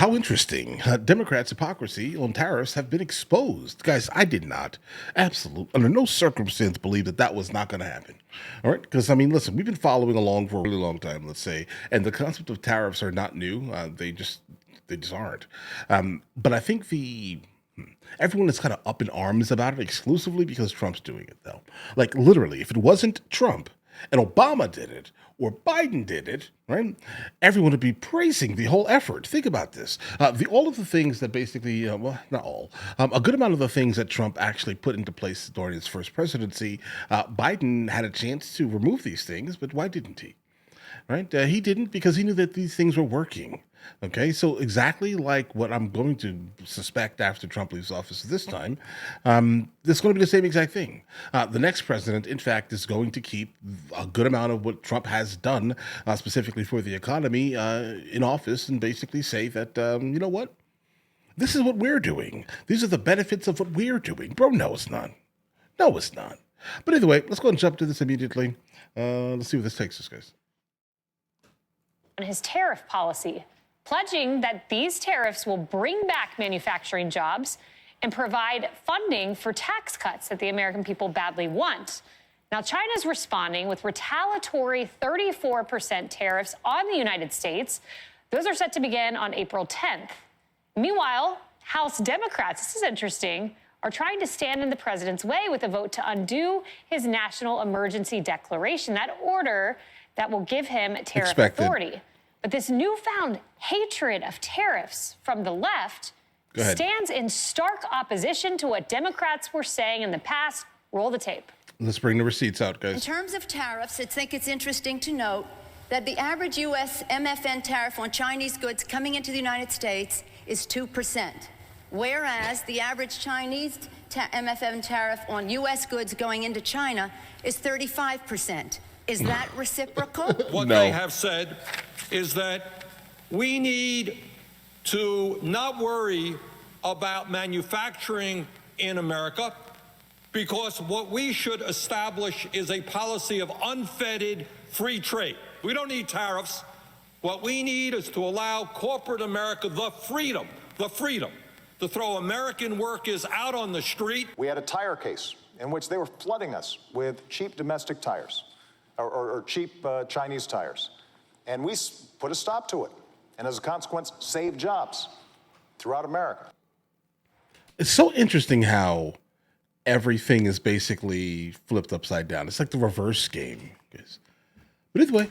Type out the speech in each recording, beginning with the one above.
How interesting. Democrats' hypocrisy on tariffs have been exposed. Guys, I did not, under no circumstance, believe that that was not going to happen. All right? Because, I mean, listen, we've been following along for a really long time, let's say, and the concept of tariffs are not new. They just aren't. But I think everyone is kind of up in arms about it exclusively because Trump's doing it, though. Like, literally, if it wasn't Trump and Obama did it, or Biden did it, right? Everyone would be praising the whole effort. Think about this. All of the things that basically, well, not all, a good amount of the things that Trump actually put into place during his first presidency, Biden had a chance to remove these things, but why didn't he? Right? He didn't because he knew that these things were working. Okay, so exactly like what I'm going to suspect after Trump leaves office this time, this is going to be the same exact thing. The next president, in fact, is going to keep a good amount of what Trump has done, specifically for the economy, in office and basically say that, you know what? This is what we're doing. These are the benefits of what we're doing. Bro, no, it's not. No, it's not. But either way, let's go and jump to this immediately. Let's see where this takes us, guys. On his tariff policy, pledging that these tariffs will bring back manufacturing jobs and provide funding for tax cuts that the American people badly want. Now, China's responding with retaliatory 34% tariffs on the United States. Those are set to begin on April 10th. Meanwhile, House Democrats, this is interesting, are trying to stand in the president's way with a vote to undo his national emergency declaration, that order that will give him tariff authority. But this newfound hatred of tariffs from the left stands in stark opposition to what Democrats were saying in the past. Roll the tape. Let's bring the receipts out, guys. In terms of tariffs, I think it's interesting to note that the average U.S. MFN tariff on Chinese goods coming into the United States is 2%, whereas the average Chinese MFN tariff on U.S. goods going into China is 35%. Is that reciprocal? What they have said is that we need to not worry about manufacturing in America because what we should establish is a policy of unfettered free trade. We don't need tariffs. What we need is to allow corporate America the freedom to throw American workers out on the street. We had a tire case in which they were flooding us with cheap domestic tires or cheap Chinese tires. And we put a stop to it. And as a consequence, saved jobs throughout America. It's so interesting how everything is basically flipped upside down. It's like the reverse game, guys. But either way.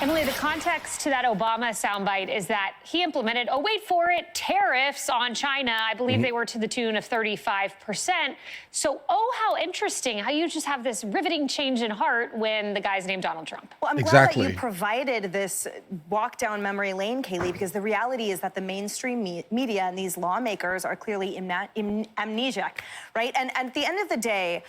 Emily, the context to that Obama soundbite is that he implemented, oh, wait for it, tariffs on China. I believe they were to the tune of 35%. So, oh, how interesting how you just have this riveting change in heart when the guy's named Donald Trump. Well, I'm glad that you provided this walk down memory lane, Kaylee, because the reality is that the mainstream media and these lawmakers are clearly amnesiac, right? And at the end of the day,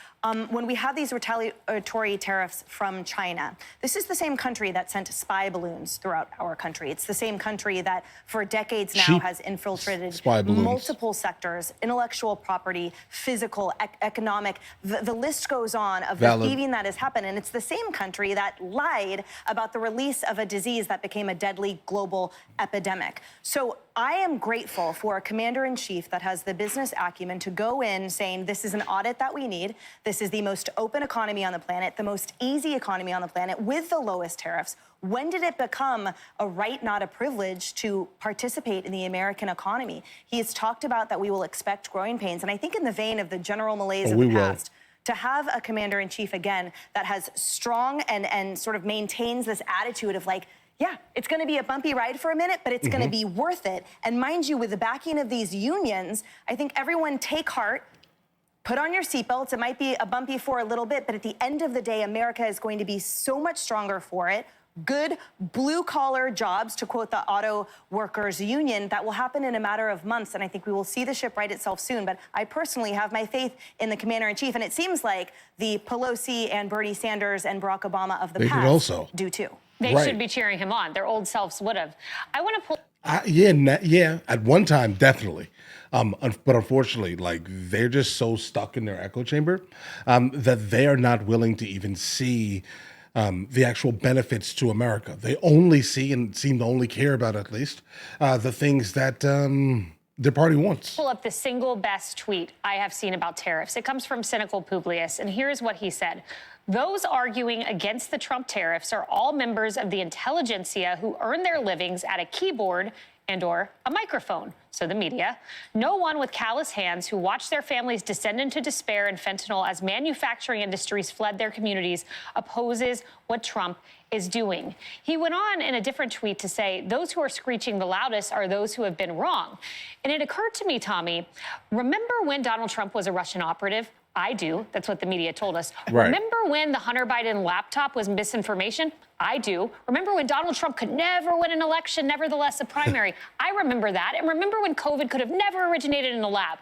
when we have these retaliatory tariffs from China, this is the same country that sent spy balloons throughout our country. It's the same country that for decades now has infiltrated multiple sectors, intellectual property, physical, economic. The list goes on of the thieving that has happened. And it's the same country that lied about the release of a disease that became a deadly global epidemic. So I am grateful for a commander-in-chief that has the business acumen to go in saying this is an audit that we need. This is the most open economy on the planet, the most easy economy on the planet with the lowest tariffs. When did it become a right, not a privilege, to participate in the American economy? He has talked about that we will expect growing pains. And I think in the vein of the general malaise of the past, to have a commander-in-chief, again, that has strong and sort of maintains this attitude of like, yeah, it's going to be a bumpy ride for a minute, but it's going to be worth it. And mind you, with the backing of these unions, I think everyone take heart, put on your seatbelts. It might be a bumpy for a little bit, but at the end of the day, America is going to be so much stronger for it. Good blue-collar jobs, to quote the auto workers union, that will happen in a matter of months. And I think we will see the ship right itself soon. But I personally have my faith in the commander-in-chief. And it seems like the Pelosi and Bernie Sanders and Barack Obama of the past do too. They should be cheering him on. Their old selves would have. I want to pull. Yeah, at one time, definitely. But unfortunately, like, they're just so stuck in their echo chamber that they are not willing to even see the actual benefits to America. They only see and seem to only care about, at least, the things that their party wants. Pull up the single best tweet I have seen about tariffs. It comes from Cynical Publius, and here's what he said. Those arguing against the Trump tariffs are all members of the intelligentsia who earn their livings at a keyboard and/or a microphone, so the media. No one with callous hands who watched their families descend into despair and fentanyl as manufacturing industries fled their communities opposes what Trump is doing. He went on in a different tweet to say, those who are screeching the loudest are those who have been wrong. And it occurred to me, Tommy, remember when Donald Trump was a Russian operative? I do. That's what the media told us. Right. Remember when the Hunter Biden laptop was misinformation? I do. Remember when Donald Trump could never win an election, nevertheless a primary? I remember that. And remember when COVID could have never originated in a lab?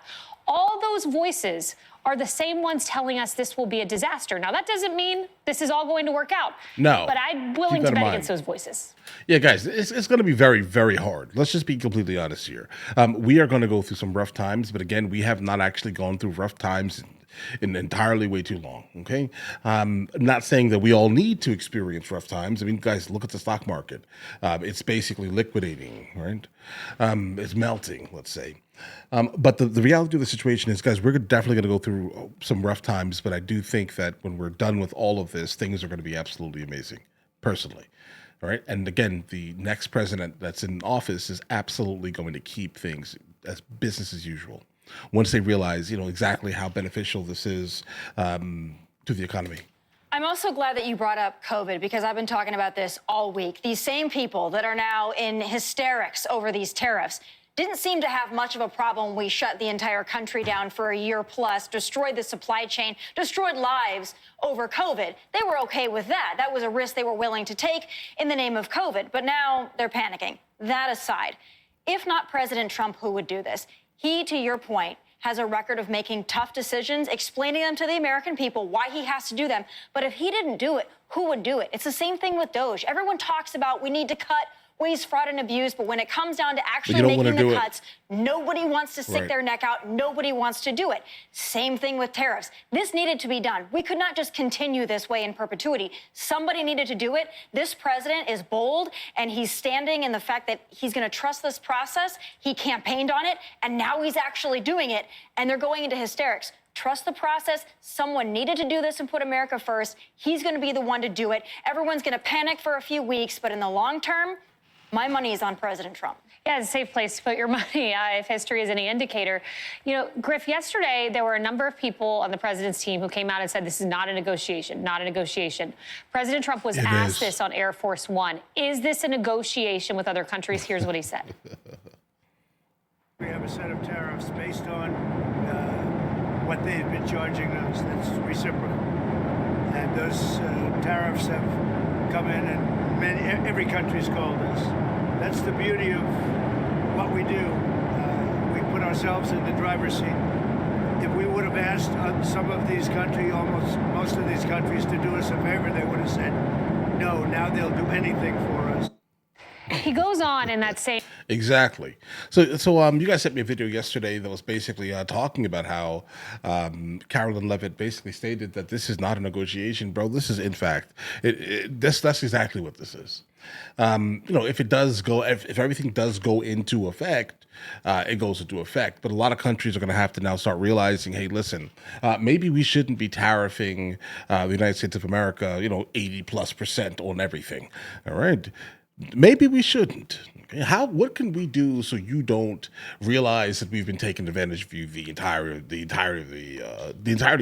All those voices are the same ones telling us this will be a disaster. Now, that doesn't mean this is all going to work out. No. But I'm willing to bet against those voices. Yeah, guys, it's going to be very, very hard. Let's just be completely honest here. We are going to go through some rough times, but again, we have not actually gone through rough times in entirely way too long, okay? I'm not saying that we all need to experience rough times. I mean, guys, look at the stock market. It's basically liquidating, right? It's melting, let's say. But the reality of the situation is, guys, we're definitely going to go through some rough times, but I do think that when we're done with all of this, things are going to be absolutely amazing, personally. All right. And again, the next president that's in office is absolutely going to keep things as business as usual once they realize, exactly how beneficial this is to the economy. I'm also glad that you brought up COVID, because I've been talking about this all week. These same people that are now in hysterics over these tariffs didn't seem to have much of a problem when we shut the entire country down for a year plus, destroyed the supply chain, destroyed lives over COVID. They were okay with that. That was a risk they were willing to take in the name of COVID. But now they're panicking. That aside, if not President Trump, who would do this? He, to your point, has a record of making tough decisions, explaining them to the American people, why he has to do them. But if he didn't do it, who would do it? It's the same thing with DOJ. Everyone talks about we need to cut waste, fraud, and abuse, but when it comes down to actually making the cuts, nobody wants to stick their neck out. Nobody wants to do it. Same thing with tariffs. This needed to be done. We could not just continue this way in perpetuity. Somebody needed to do it. This president is bold, and he's standing in the fact that he's going to trust this process. He campaigned on it, and now he's actually doing it, and they're going into hysterics. Trust the process. Someone needed to do this and put America first. He's going to be the one to do it. Everyone's going to panic for a few weeks, but in the long term, my money is on President Trump. Yeah, it's a safe place to put your money, if history is any indicator. Griff, yesterday there were a number of people on the president's team who came out and said this is not a negotiation, not a negotiation. President Trump was asked this on Air Force One. Is this a negotiation with other countries? Here's what he said. We have a set of tariffs based on what they've been charging us. That's reciprocal. And those tariffs have come in and every country's called us. That's the beauty of what we do. We put ourselves in the driver's seat. If we would have asked some of these countries, almost most of these countries, to do us a favor, they would have said, no, now they'll do anything for us. He goes on in that same... Exactly. So you guys sent me a video yesterday that was basically talking about how Carolyn Levitt basically stated that this is not a negotiation, bro. This is, in fact, that's exactly what this is. If it does go, if everything does go into effect, it goes into effect. But a lot of countries are going to have to now start realizing, hey, listen, maybe we shouldn't be tariffing the United States of America, 80+% on everything. All right. Maybe we shouldn't. Okay? What can we do so you don't realize that we've been taking advantage of you the entirety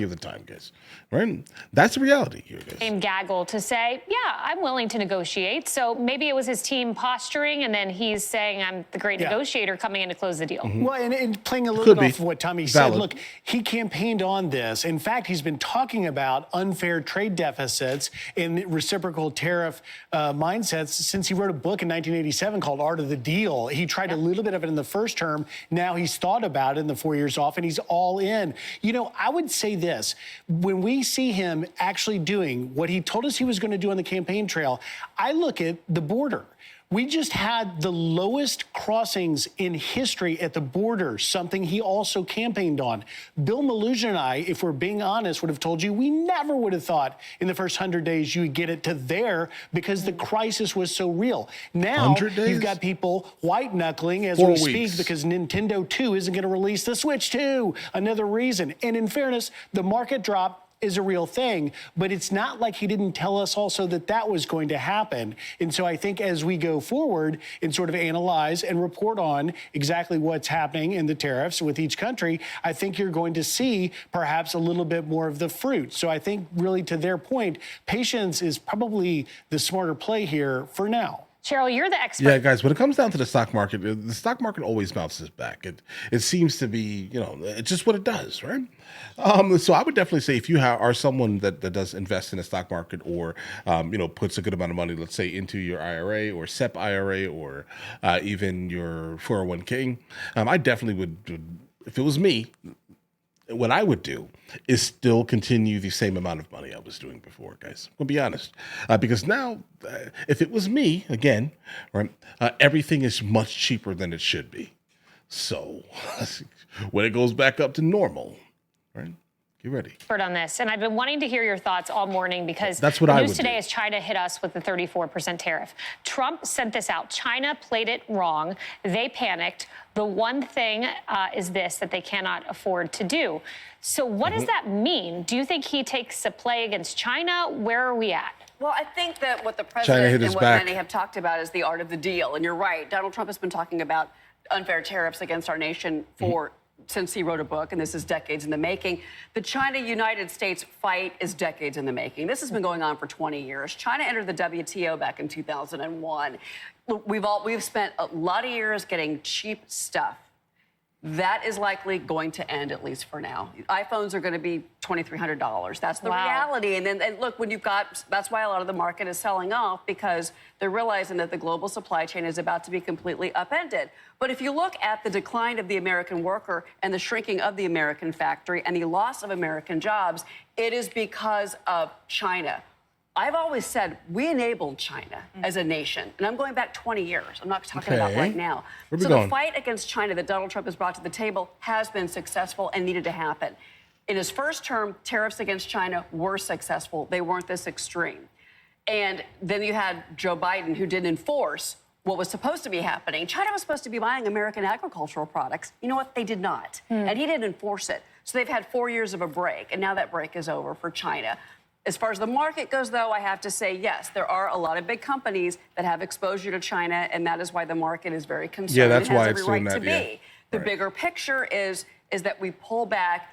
of the time, guys? Right? That's the reality here, guys. Same gaggle to say, yeah, I'm willing to negotiate. So maybe it was his team posturing, and then he's saying, I'm the great negotiator coming in to close the deal. Mm-hmm. Well, and playing a little bit off of what Tommy said, look, he campaigned on this. In fact, he's been talking about unfair trade deficits and reciprocal tariff mindsets since he wrote a book in 1987 called Art of the Deal. He tried a little bit of it in the first term. Now he's thought about it in the 4 years off, and he's all in. I would say this. When we see him actually doing what he told us he was going to do on the campaign trail, I look at the border. We just had the lowest crossings in history at the border, something he also campaigned on. Bill Maloogian and I, if we're being honest, would have told you we never would have thought in the first 100 days you would get it to there because the crisis was so real. Now, you've got people white-knuckling as we speak because Nintendo 2 isn't going to release the Switch 2. Another reason. And in fairness, the market drop is a real thing, but it's not like he didn't tell us also that that was going to happen. And so I think as we go forward and sort of analyze and report on exactly what's happening in the tariffs with each country, I think you're going to see perhaps a little bit more of the fruit. So I think really to their point, patience is probably the smarter play here for now. Cheryl, you're the expert. Yeah, guys, when it comes down to the stock market always bounces back. It seems to be, it's just what it does, right? So I would definitely say if you are someone that does invest in the stock market or, puts a good amount of money, let's say, into your IRA or SEP IRA or even your 401k, I definitely would, if it was me, what I would do is still continue the same amount of money I was doing before, guys. We'll be honest. Because now, if it was me, again, right, everything is much cheaper than it should be. So when it goes back up to normal, right, get ready. On this, and I've been wanting to hear your thoughts all morning because that's what the news today is China hit us with the 34% tariff. Trump sent this out. China played it wrong. They panicked. The one thing is this, that they cannot afford to do. So what does that mean? Do you think he takes a play against China? Where are we at? Well, I think that what the president and what many have talked about is the art of the deal. And you're right. Donald Trump has been talking about unfair tariffs against our nation for since he wrote a book, and this is decades in the making. The China-United States fight is decades in the making. This has been going on for 20 years. China entered the WTO back in 2001. We've spent a lot of years getting cheap stuff. That is likely going to end, at least for now. iPhones are going to be $2,300. That's the reality. And look, when you've got, that's why a lot of the market is selling off, because they're realizing that the global supply chain is about to be completely upended. But if you look at the decline of the American worker and the shrinking of the American factory and the loss of American jobs, it is because of China. I've always said we enabled China as a nation, and I'm going back 20 years. I'm not talking about right now. So the fight against China that Donald Trump has brought to the table has been successful and needed to happen. In his first term, tariffs against China were successful. They weren't this extreme. And then you had Joe Biden, who didn't enforce what was supposed to be happening. China was supposed to be buying American agricultural products. You know what? They did not. And he didn't enforce it. So they've had 4 years of a break, and now that break is over for China. As far as the market goes, though, I have to say, yes, there are a lot of big companies that have exposure to China, and that is why the market is very concerned. Yeah, that's why it's doing that. Yeah. The bigger picture is that we pull back.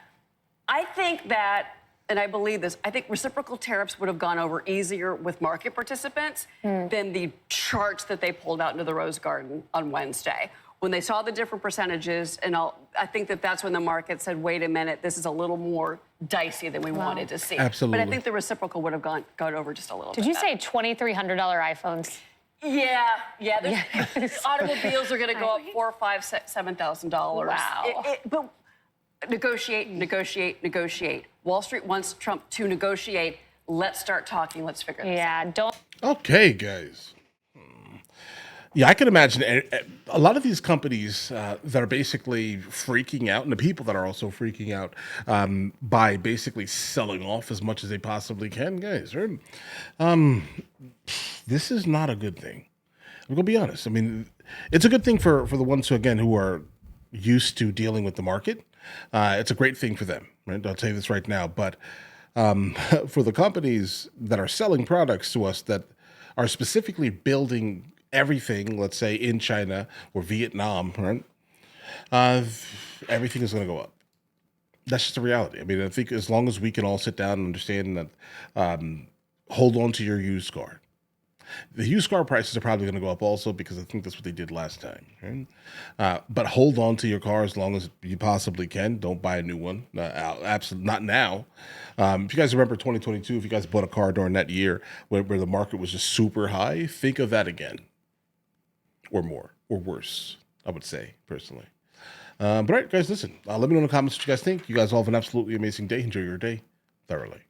I think that, and I believe this, I think reciprocal tariffs would have gone over easier with market participants than the charts that they pulled out into the Rose Garden on Wednesday. When they saw the different percentages, and I think that that's when the market said, wait a minute, this is a little more dicey than we wanted to see. Absolutely. But I think the reciprocal would have gone over just a little bit. Did you say $2,300 iPhones? Yeah. Automobiles are going to go up $4,000, $5,000, $7,000. Wow. But negotiate. Wall Street wants Trump to negotiate. Let's start talking. Let's figure this out. Okay, guys. Yeah, I can imagine a lot of these companies that are basically freaking out, and the people that are also freaking out by basically selling off as much as they possibly can, guys, right? This is not a good thing. I'm going to be honest. I mean, it's a good thing for the ones who are used to dealing with the market. It's a great thing for them, right? I'll tell you this right now. But for the companies that are selling products to us that are specifically building everything, let's say in China or Vietnam, right? Everything is going to go up. That's just the reality. I mean, I think as long as we can all sit down and understand that, hold on to your used car. The used car prices are probably going to go up also because I think that's what they did last time. Right? But hold on to your car as long as you possibly can. Don't buy a new one. Absolutely not now. If you guys remember 2022, if you guys bought a car during that year where the market was just super high, think of that again. Or more, or worse, I would say, personally. But all right, guys, listen. Let me know in the comments what you guys think. You guys all have an absolutely amazing day. Enjoy your day thoroughly.